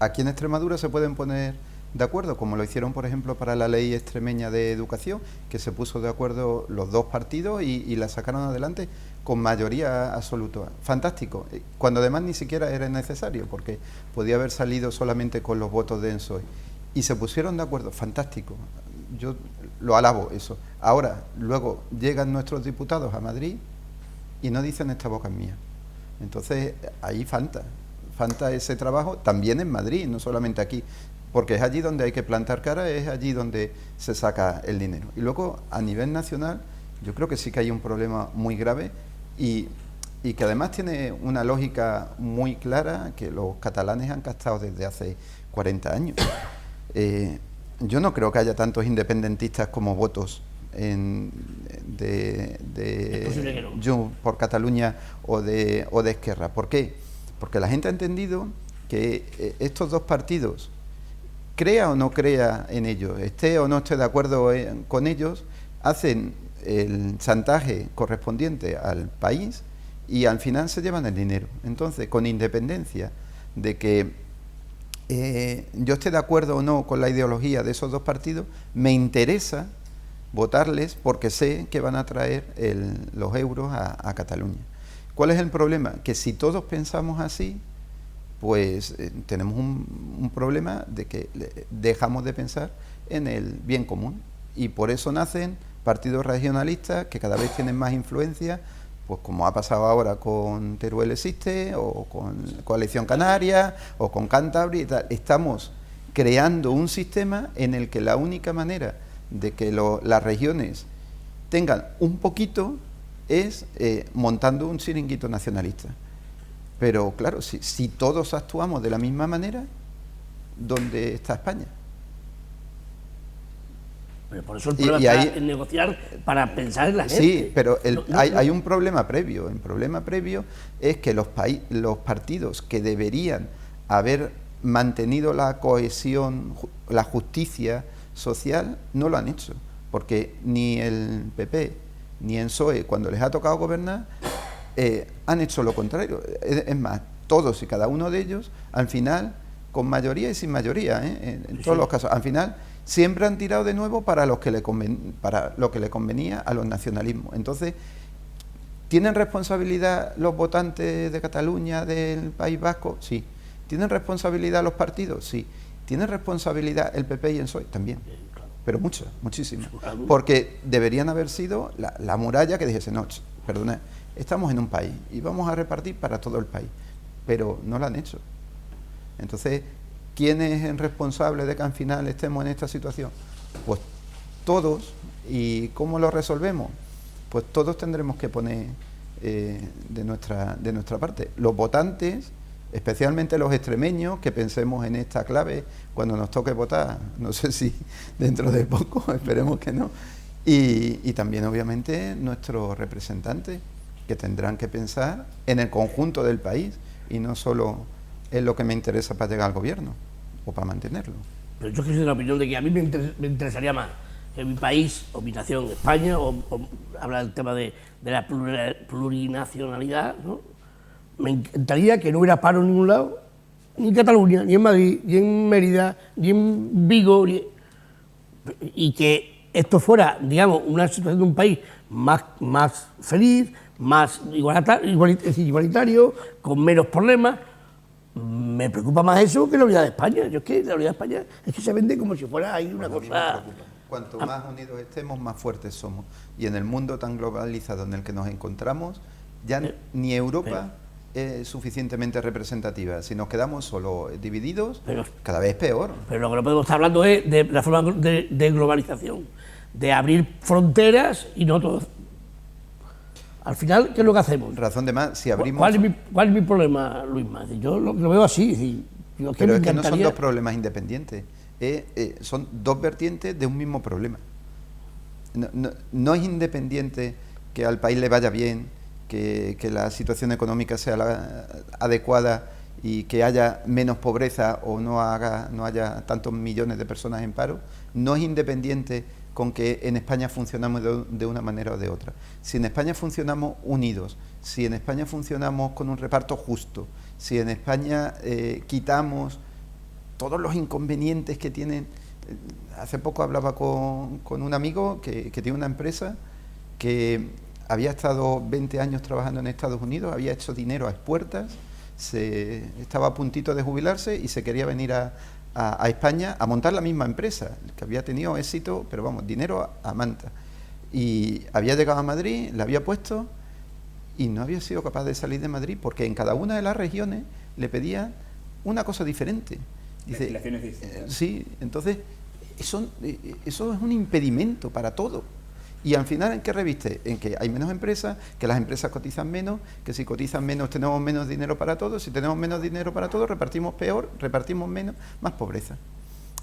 Aquí en Extremadura se pueden poner de acuerdo, como lo hicieron, por ejemplo, para la ley extremeña de educación, que se puso de acuerdo los dos partidos y la sacaron adelante con mayoría absoluta. Fantástico, cuando además ni siquiera era necesario, porque podía haber salido solamente con los votos de ENSOE. Y se pusieron de acuerdo, fantástico, yo lo alabo eso. Ahora, luego llegan nuestros diputados a Madrid y no dicen esta boca es mía. Entonces, ahí falta ese trabajo también en Madrid, no solamente aquí. Porque es allí donde hay que plantar cara, es allí donde se saca el dinero. Y luego, a nivel nacional, yo creo que sí que hay un problema muy grave y que además tiene una lógica muy clara que los catalanes han captado desde hace 40 años. Yo no creo que haya tantos independentistas como votos de Junts por Cataluña o de Esquerra. ¿Por qué? Porque la gente ha entendido que estos dos partidos, crea o no crea en ellos, esté o no esté de acuerdo con ellos, hacen el chantaje correspondiente al país y al final se llevan el dinero. Entonces, con independencia de que yo esté de acuerdo o no con la ideología de esos dos partidos, me interesa votarles porque sé que van a traer los euros a Cataluña. ¿Cuál es el problema? Que si todos pensamos así, pues tenemos un problema de que dejamos de pensar en el bien común y por eso nacen partidos regionalistas que cada vez tienen más influencia, pues como ha pasado ahora con Teruel Existe o con Coalición Canaria o con Cantabria y tal. Estamos creando un sistema en el que la única manera de que las regiones tengan un poquito es montando un chiringuito nacionalista. Pero claro, si todos actuamos de la misma manera, ¿dónde está España? Pero por eso el problema está en negociar para pensar en la gente. Sí, pero hay un problema previo. El problema previo es que los partidos que deberían haber mantenido la cohesión, la justicia social, no lo han hecho, porque ni el PP ni el PSOE, cuando les ha tocado gobernar, han hecho lo contrario. Es más, todos y cada uno de ellos, al final, con mayoría y sin mayoría, en todos los casos, al final siempre han tirado de nuevo para lo que le convenía a los nacionalismos. Entonces, ¿tienen responsabilidad los votantes de Cataluña, del País Vasco? Sí. ¿Tienen responsabilidad los partidos? Sí. ¿Tienen responsabilidad el PP y el PSOE? También. Pero mucha, muchísima. Porque deberían haber sido la muralla que dijese, no, perdona, estamos en un país y vamos a repartir para todo el país. Pero no lo han hecho. Entonces, ¿quién es el responsable de que al final estemos en esta situación? Pues todos. ¿Y cómo lo resolvemos? Pues todos tendremos que poner de nuestra parte. Los votantes, especialmente los extremeños, que pensemos en esta clave cuando nos toque votar, no sé si dentro de poco, esperemos que no, y también obviamente nuestros representantes, que tendrán que pensar en el conjunto del país y no solo en lo que me interesa para llegar al gobierno o para mantenerlo. Pero yo soy de la opinión de que a mí me interesaría más que mi país o mi nación, España, o habla del tema de la plurinacionalidad, ¿no? Me encantaría que no hubiera paro en ningún lado, ni en Cataluña, ni en Madrid, ni en Mérida, ni en Vigo, y que esto fuera, digamos, una situación de un país más feliz, más igualitario, con menos problemas. Me preocupa más eso que la unidad de España. Yo es que la unidad de España es que se vende como si fuera ahí una cosa. Cuanto más unidos estemos, más fuertes somos. Y en el mundo tan globalizado en el que nos encontramos, ya ni Europa es suficientemente representativa. Si nos quedamos solo divididos, cada vez peor. Pero lo que no podemos estar hablando es de la forma de globalización, de abrir fronteras y no todo. Al final, ¿qué es lo que hacemos? Razón de más, si abrimos... ¿Cuál es mi problema, Luisma? Yo lo veo así. Pero es que no son dos problemas independientes. Son dos vertientes de un mismo problema. No es independiente que al país le vaya bien, que la situación económica sea la adecuada y que haya menos pobreza o no haya tantos millones de personas en paro. No es independiente con que en España funcionamos de una manera o de otra. Si en España funcionamos unidos, si en España funcionamos con un reparto justo, si en España quitamos todos los inconvenientes que tienen. Hace poco hablaba con un amigo que tiene una empresa que había estado 20 años trabajando en Estados Unidos, había hecho dinero a expuertas, estaba a puntito de jubilarse y se quería venir a España a montar la misma empresa, que había tenido éxito, pero vamos, dinero a manta. Y había llegado a Madrid, la había puesto y no había sido capaz de salir de Madrid porque en cada una de las regiones le pedían una cosa diferente. Dice, sí, entonces eso es un impedimento para todo. Y al final, ¿en qué reviste? En que hay menos empresas, que las empresas cotizan menos, que si cotizan menos tenemos menos dinero para todos, si tenemos menos dinero para todos repartimos peor, repartimos menos, más pobreza.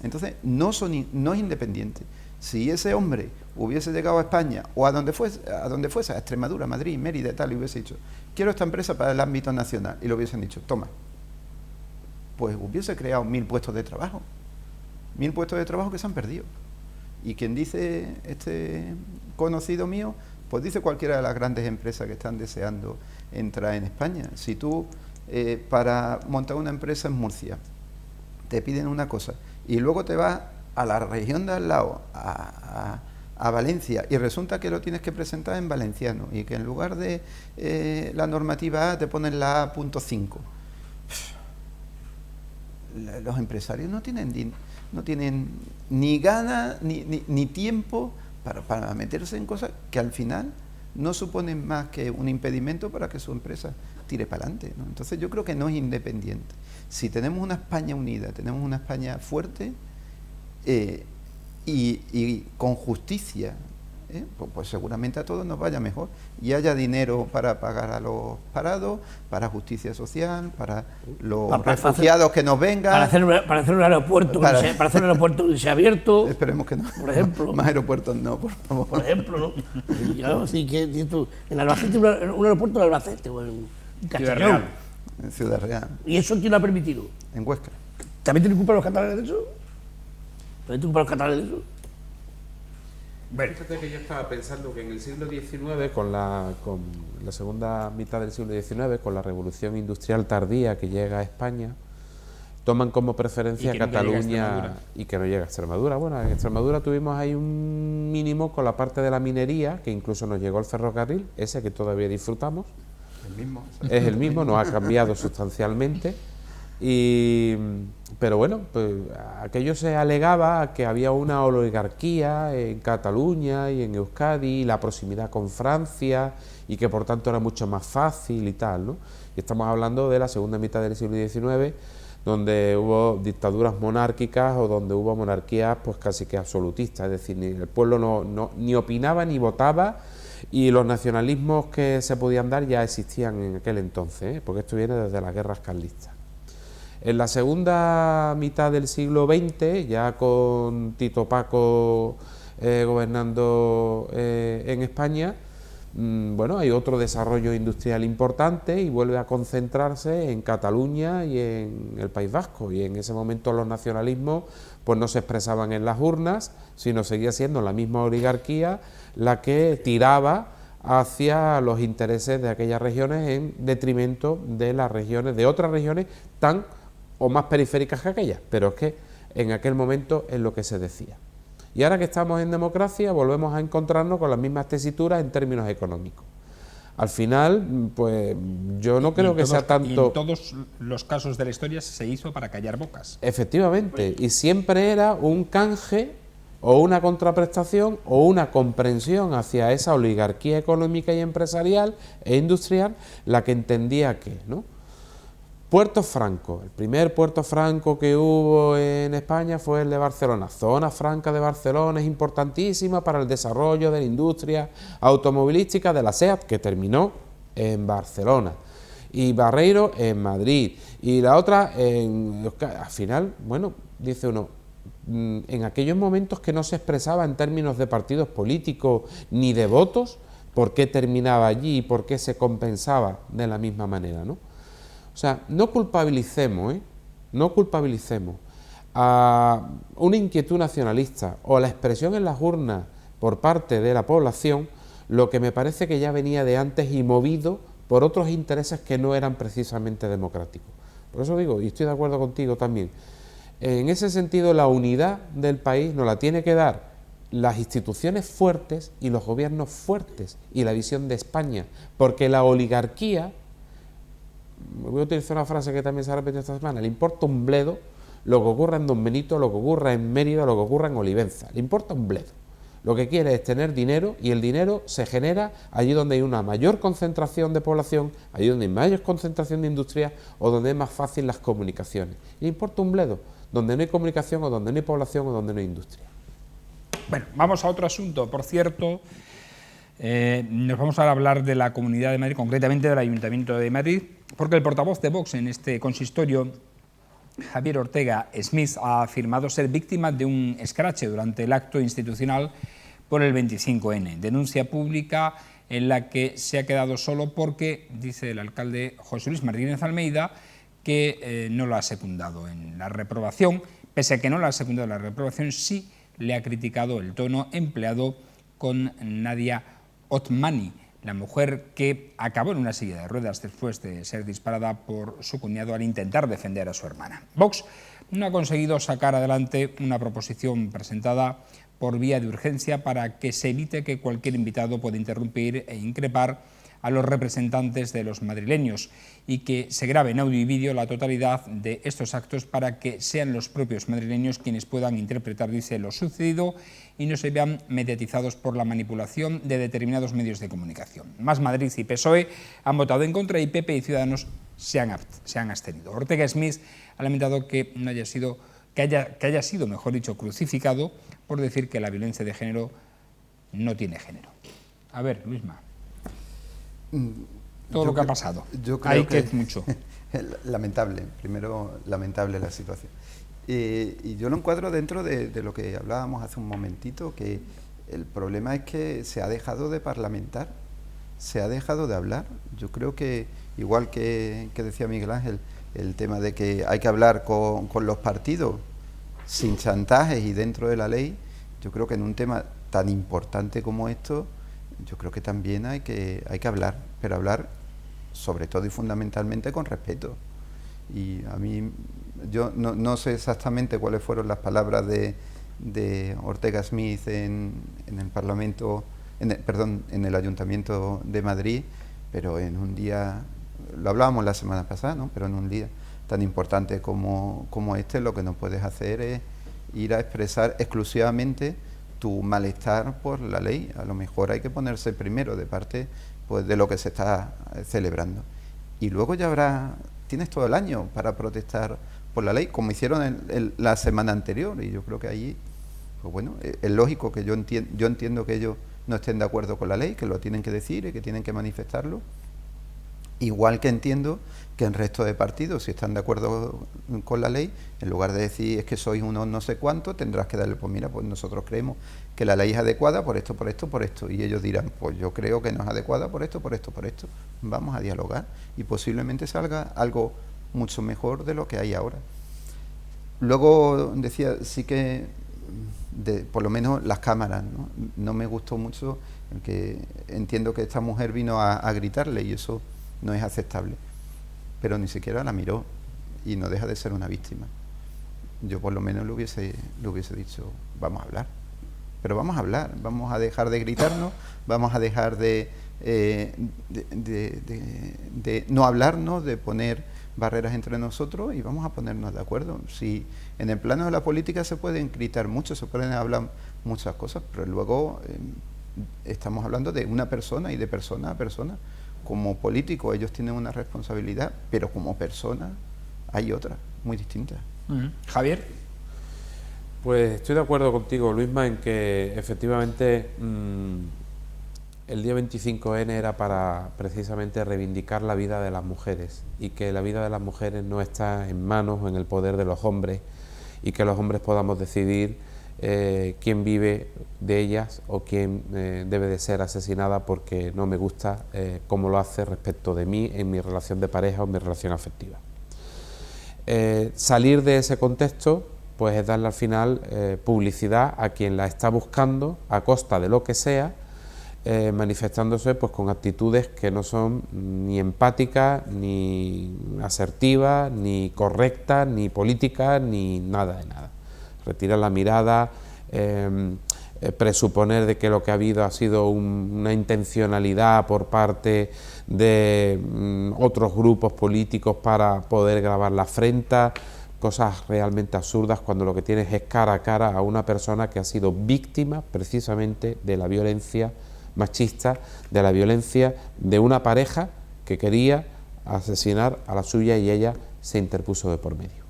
Entonces, no es independiente. Si ese hombre hubiese llegado a España o a donde fuese, a Extremadura, Madrid, Mérida y tal, y hubiese dicho, quiero esta empresa para el ámbito nacional, y lo hubiesen dicho, toma, pues hubiese creado 1000 puestos de trabajo. 1000 puestos de trabajo que se han perdido. Y quien dice este conocido mío, pues dice cualquiera de las grandes empresas que están deseando entrar en España. Si tú para montar una empresa en Murcia te piden una cosa y luego te vas a la región de al lado, a Valencia, y resulta que lo tienes que presentar en valenciano y que en lugar de la normativa A te ponen la A.5. Los empresarios no tienen ni ganas ni tiempo para meterse en cosas que al final no suponen más que un impedimento para que su empresa tire para adelante, ¿no? Entonces yo creo que no es independiente. Si tenemos una España unida, tenemos una España fuerte y con justicia, pues seguramente a todos nos vaya mejor y haya dinero para pagar a los parados, para justicia social, para los refugiados que nos vengan, para hacer un aeropuerto que sea abierto. Esperemos que no. Por ejemplo. Más aeropuertos no, por favor. Por ejemplo, ¿no? Yo, así que en Albacete, un aeropuerto de Albacete o en Castellón. En Ciudad Real. ¿Y eso quién lo ha permitido? En Huesca. ¿También tienen culpa los catalanes de eso? ¿También tienen culpa los catalanes de eso? Bueno, Fíjate que yo estaba pensando que en el siglo XIX, con la segunda mitad del siglo XIX, con la revolución industrial tardía que llega a España, toman como preferencia Y que nunca llega a Cataluña Extremadura. y que no llega a Extremadura. Bueno, en Extremadura tuvimos ahí un mínimo con la parte de la minería, que incluso nos llegó el ferrocarril, ese que todavía disfrutamos. El mismo. Es el mismo, no ha cambiado sustancialmente. Pero bueno, pues aquello se alegaba a que había una oligarquía en Cataluña y en Euskadi, y la proximidad con Francia, y que por tanto era mucho más fácil y tal, ¿no? Y estamos hablando de la segunda mitad del siglo XIX, donde hubo dictaduras monárquicas o donde hubo monarquías pues casi que absolutistas, es decir, ni el pueblo ni opinaba ni votaba, y los nacionalismos que se podían dar ya existían en aquel entonces, porque esto viene desde las guerras carlistas. En la segunda mitad del siglo XX, ya con Tito Paco gobernando en España, bueno, hay otro desarrollo industrial importante y vuelve a concentrarse en Cataluña y en el País Vasco, y en ese momento los nacionalismos pues no se expresaban en las urnas, sino seguía siendo la misma oligarquía la que tiraba hacia los intereses de aquellas regiones en detrimento de las regiones, de otras regiones tan o más periféricas que aquellas, pero es que en aquel momento es lo que se decía. Y ahora que estamos en democracia volvemos a encontrarnos con las mismas tesituras en términos económicos. Al final, pues yo no creo que sea tanto... Y en todos los casos de la historia se hizo para callar bocas. Efectivamente, y siempre era un canje o una contraprestación o una comprensión hacia esa oligarquía económica y empresarial e industrial la que entendía que, ¿no? Puerto Franco, el primer puerto franco que hubo en España fue el de Barcelona. Zona franca de Barcelona es importantísima para el desarrollo de la industria automovilística de la SEAT, que terminó en Barcelona, y Barreiro en Madrid, y la otra en Euskadi. Al final, bueno, dice uno, en aquellos momentos que no se expresaba en términos de partidos políticos ni de votos, ¿por qué terminaba allí y por qué se compensaba de la misma manera, ¿no? O sea, no culpabilicemos a una inquietud nacionalista o a la expresión en las urnas por parte de la población, lo que me parece que ya venía de antes y movido por otros intereses que no eran precisamente democráticos. Por eso digo, y estoy de acuerdo contigo también, en ese sentido la unidad del país nos la tiene que dar las instituciones fuertes y los gobiernos fuertes y la visión de España, porque la oligarquía, voy a utilizar una frase que también se ha repetido esta semana, le importa un bledo lo que ocurra en Don Benito, lo que ocurra en Mérida, lo que ocurra en Olivenza, le importa un bledo. Lo que quiere es tener dinero, y el dinero se genera allí donde hay una mayor concentración de población, allí donde hay mayor concentración de industria o donde es más fácil las comunicaciones. Le importa un bledo donde no hay comunicación o donde no hay población o donde no hay industria. Bueno, vamos a otro asunto. Por cierto, nos vamos a hablar de la Comunidad de Madrid, concretamente del Ayuntamiento de Madrid, porque el portavoz de Vox en este consistorio, Javier Ortega Smith, ha afirmado ser víctima de un escrache durante el acto institucional por el 25N. Denuncia pública en la que se ha quedado solo porque, dice el alcalde José Luis Martínez Almeida, que no lo ha secundado en la reprobación. Pese a que no lo ha secundado en la reprobación, sí le ha criticado el tono empleado con Nadia Otmani, la mujer que acabó en una silla de ruedas después de ser disparada por su cuñado al intentar defender a su hermana. Vox no ha conseguido sacar adelante una proposición presentada por vía de urgencia para que se evite que cualquier invitado pueda interrumpir e increpar a los representantes de los madrileños y que se grabe en audio y vídeo la totalidad de estos actos para que sean los propios madrileños quienes puedan interpretar, dice, lo sucedido y no se vean mediatizados por la manipulación de determinados medios de comunicación. Más Madrid y PSOE han votado en contra y PP y Ciudadanos se han abstenido. Ortega Smith ha lamentado que haya sido, mejor dicho, crucificado por decir que la violencia de género no tiene género. A ver, Luisma. Todo lo que ha pasado. Yo creo que es mucho. Lamentable, primero lamentable la situación. Y yo lo encuadro dentro de lo que hablábamos hace un momentito, que el problema es que se ha dejado de parlamentar, se ha dejado de hablar. Yo creo que, igual que decía Miguel Ángel, el tema de que hay que hablar con los partidos sin chantajes y dentro de la ley, yo creo que en un tema tan importante como esto, yo creo que también hay que hablar, pero hablar sobre todo y fundamentalmente con respeto. Y a mí, yo no sé exactamente cuáles fueron las palabras de Ortega Smith en el Parlamento, en el Ayuntamiento de Madrid, pero en un día, lo hablábamos la semana pasada, ¿no? Pero en un día tan importante como este, lo que no puedes hacer es ir a expresar exclusivamente tu malestar por la ley. A lo mejor hay que ponerse primero de parte, pues, de lo que se está celebrando. Y luego ya tienes todo el año para protestar por la ley, como hicieron la semana anterior, y yo creo que allí, pues bueno, es lógico que yo entiendo que ellos no estén de acuerdo con la ley, que lo tienen que decir y que tienen que manifestarlo, igual que entiendo que el resto de partidos, si están de acuerdo con la ley, en lugar de decir es que sois unos no sé cuánto, tendrás que darle, pues mira, pues nosotros creemos que la ley es adecuada por esto, por esto, por esto, y ellos dirán, pues yo creo que no es adecuada por esto, por esto, por esto. Vamos a dialogar y posiblemente salga algo mucho mejor de lo que hay ahora. Luego decía, sí que por lo menos las cámaras, no me gustó mucho, que entiendo que esta mujer vino a gritarle y eso no es aceptable, pero ni siquiera la miró y no deja de ser una víctima. Yo por lo menos le hubiese dicho, vamos a hablar, pero vamos a hablar, vamos a dejar de gritarnos, vamos a dejar de no hablarnos, de poner barreras entre nosotros y vamos a ponernos de acuerdo. Si en el plano de la política se pueden gritar mucho, se pueden hablar muchas cosas, pero luego estamos hablando de una persona y de persona a persona. Como político ellos tienen una responsabilidad, pero como persona hay otra, muy distinta. Javier. Pues estoy de acuerdo contigo, Luisma, en que efectivamente el día 25N era para precisamente reivindicar la vida de las mujeres y que la vida de las mujeres no está en manos o en el poder de los hombres y que los hombres podamos decidir quién vive de ellas o quién debe de ser asesinada porque no me gusta cómo lo hace respecto de mí en mi relación de pareja o mi relación afectiva. Salir de ese contexto pues es darle al final publicidad a quien la está buscando a costa de lo que sea, manifestándose pues con actitudes que no son ni empáticas, ni asertivas, ni correctas, ni políticas, ni nada de nada. Retirar la mirada, presuponer de que lo que ha habido ha sido una intencionalidad por parte de otros grupos políticos para poder grabar la afrenta, cosas realmente absurdas cuando lo que tienes es cara a cara a una persona que ha sido víctima precisamente de la violencia machista, de la violencia de una pareja que quería asesinar a la suya y ella se interpuso de por medio.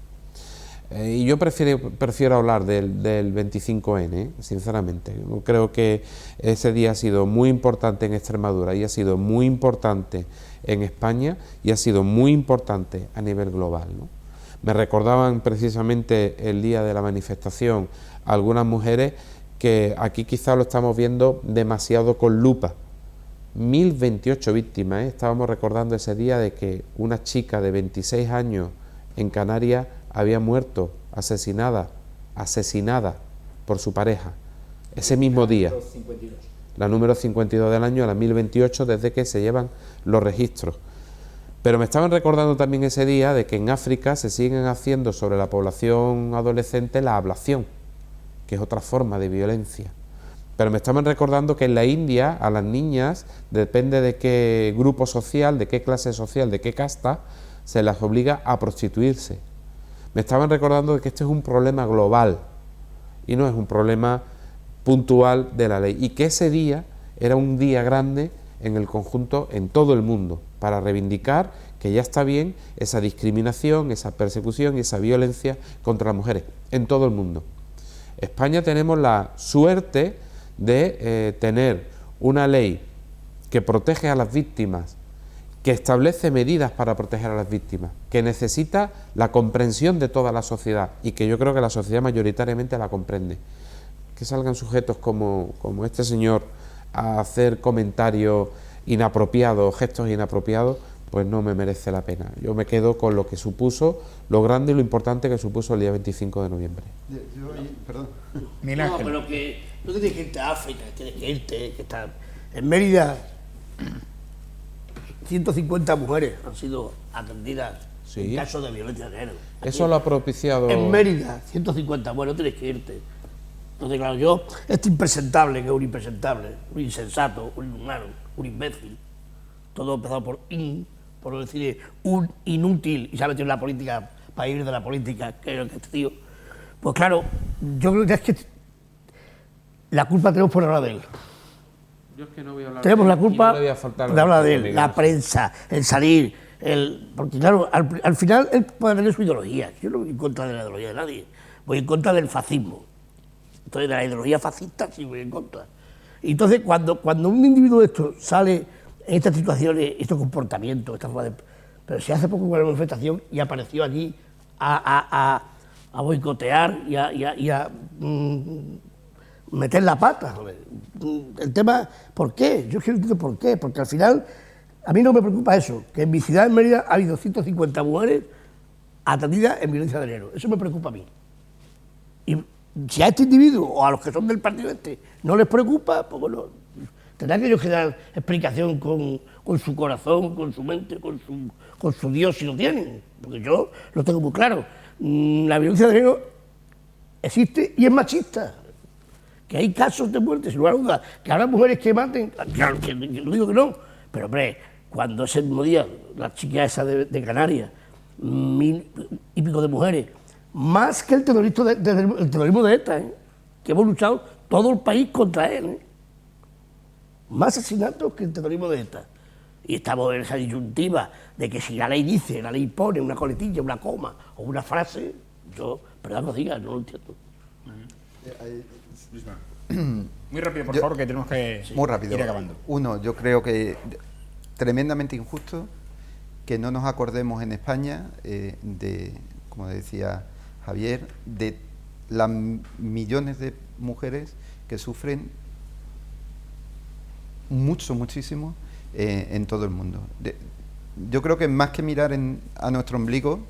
Y yo prefiero hablar del 25N, sinceramente. Creo que ese día ha sido muy importante en Extremadura y ha sido muy importante en España y ha sido muy importante a nivel global, ¿no? Me recordaban precisamente el día de la manifestación algunas mujeres que aquí quizá lo estamos viendo demasiado con lupa. 1028 víctimas, ¿eh? Estábamos recordando ese día de que una chica de 26 años en Canarias había muerto, asesinada por su pareja, ese mismo día. La número 52 del año, la 1028, desde que se llevan los registros. Pero me estaban recordando también ese día de que en África se siguen haciendo sobre la población adolescente la ablación, que es otra forma de violencia. Pero me estaban recordando que en la India a las niñas, depende de qué grupo social, de qué clase social, de qué casta, se las obliga a prostituirse. Me estaban recordando que este es un problema global y no es un problema puntual de la ley, y que ese día era un día grande en el conjunto, en todo el mundo, para reivindicar que ya está bien esa discriminación, esa persecución y esa violencia contra las mujeres, en todo el mundo. España tenemos la suerte de tener una ley que protege a las víctimas, que establece medidas para proteger a las víctimas, que necesita la comprensión de toda la sociedad y que yo creo que la sociedad mayoritariamente la comprende. Que salgan sujetos como este señor a hacer comentarios inapropiados, gestos inapropiados, pues no me merece la pena. Yo me quedo con lo que supuso, lo grande y lo importante que supuso el día 25 de noviembre. Perdón. Miguel No, Ángel. pero que no tienes que irte a África, tienes que irte, que está... En Mérida, 150 mujeres han sido atendidas Sí. en casos de violencia de género. Eso lo ha propiciado... En Mérida, 150, bueno, tienes que irte. Entonces, claro, yo, este impresentable, que es un impresentable, un insensato, un inhumano, un imbécil, todo empezado por no decir un inútil, y se ha metido en la política para ir de la política, que es este tío. Pues claro, yo creo que es que la culpa tenemos por hablar de él. Yo es que no voy a hablar Tenemos de la él y no culpa le voy a faltar de hablar de respeto, él, Miguel. la prensa, el salir, porque claro, al final él puede tener su ideología. Yo no voy en contra de la ideología de nadie, voy en contra del fascismo. Entonces, de la ideología fascista sí voy en contra. Y entonces, cuando un individuo de esto sale en estas situaciones, estos comportamientos, esta forma de... Pero si hace poco hubo una manifestación y apareció allí a boicotear y a meter la pata. Joder. El tema, ¿por qué? Yo quiero entender por qué, porque al final a mí no me preocupa eso, que en mi ciudad, en Mérida, ha habido 150 mujeres atendidas en violencia de género. Eso me preocupa a mí. Y si a este individuo o a los que son del partido este no les preocupa, pues bueno, tendrán que ellos que dar explicación con su corazón, con su mente, con su Dios si lo tienen, porque yo lo tengo muy claro. La violencia de género existe y es machista. Que hay casos de muerte, sin lugar a dudas, que habrá mujeres que maten, claro, que no digo que no, pero hombre, cuando ese mismo día, la chica esa de Canarias, 1000 y pico de mujeres, más que el terrorismo de ETA, que hemos luchado todo el país contra él, más asesinatos que el terrorismo de ETA. Y estamos en esa disyuntiva de que si la ley dice, la ley pone una coletilla, una coma o una frase, yo, perdón que os diga, no lo entiendo. Muy rápido, por favor, que tenemos que Muy rápido. ir acabando. Uno, yo creo que tremendamente injusto que no nos acordemos en España de, como decía Javier, de las millones de mujeres que sufren muchísimo en todo el mundo. Yo creo que más que mirar a nuestro ombligo,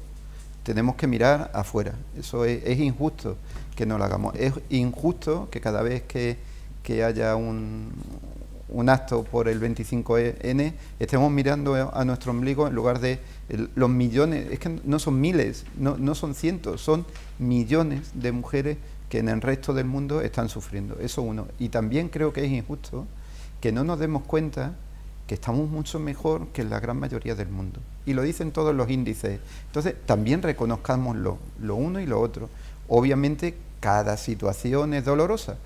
tenemos que mirar afuera. Eso es injusto que no lo hagamos. Es injusto que cada vez que haya un acto por el 25N estemos mirando a nuestro ombligo en lugar de los millones. Es que no son miles, no son cientos, son millones de mujeres que en el resto del mundo están sufriendo. Eso uno. Y también creo que es injusto que no nos demos cuenta que estamos mucho mejor que en la gran mayoría del mundo. Y lo dicen todos los índices. Entonces, también reconozcamos lo uno y lo otro. Obviamente, cada situación es dolorosa,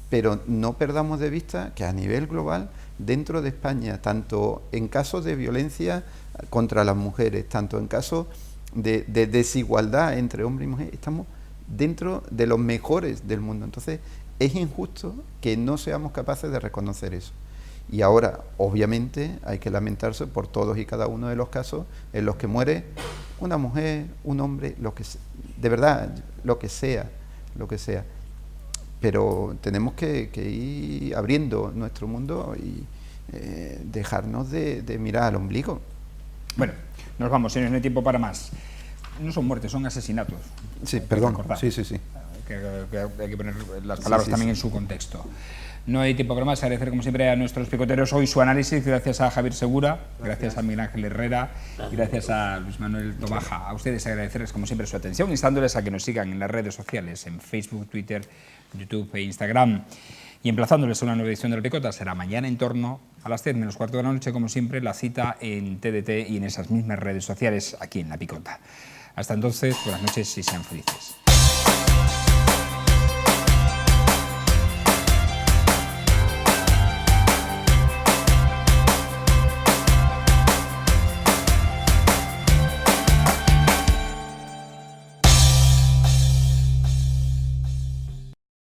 pero no perdamos de vista que a nivel global, dentro de España, tanto en casos de violencia contra las mujeres, tanto en casos de desigualdad entre hombre y mujer, estamos dentro de los mejores del mundo. Entonces, es injusto que no seamos capaces de reconocer eso. Y ahora, obviamente, hay que lamentarse por todos y cada uno de los casos en los que muere una mujer, un hombre, de verdad, lo que sea. Pero tenemos que ir abriendo nuestro mundo y dejarnos de mirar al ombligo. Bueno, nos vamos, señores, no hay tiempo para más. No son muertes, son asesinatos. Sí, perdón. Recordar. Sí. Que hay que poner las palabras también en su contexto. No hay tiempo para más. Agradecer como siempre a nuestros picoteros hoy su análisis. Gracias a Javier Segura, gracias a Miguel Ángel Herrera y gracias a Luis Manuel Tobaja. A ustedes agradecerles como siempre su atención, instándoles a que nos sigan en las redes sociales, en Facebook, Twitter, YouTube e Instagram. Y emplazándoles a una nueva edición de La Picota. Será mañana en torno a las 10 menos cuarto de la noche, como siempre, la cita en TDT y en esas mismas redes sociales aquí en La Picota. Hasta entonces, buenas noches y sean felices.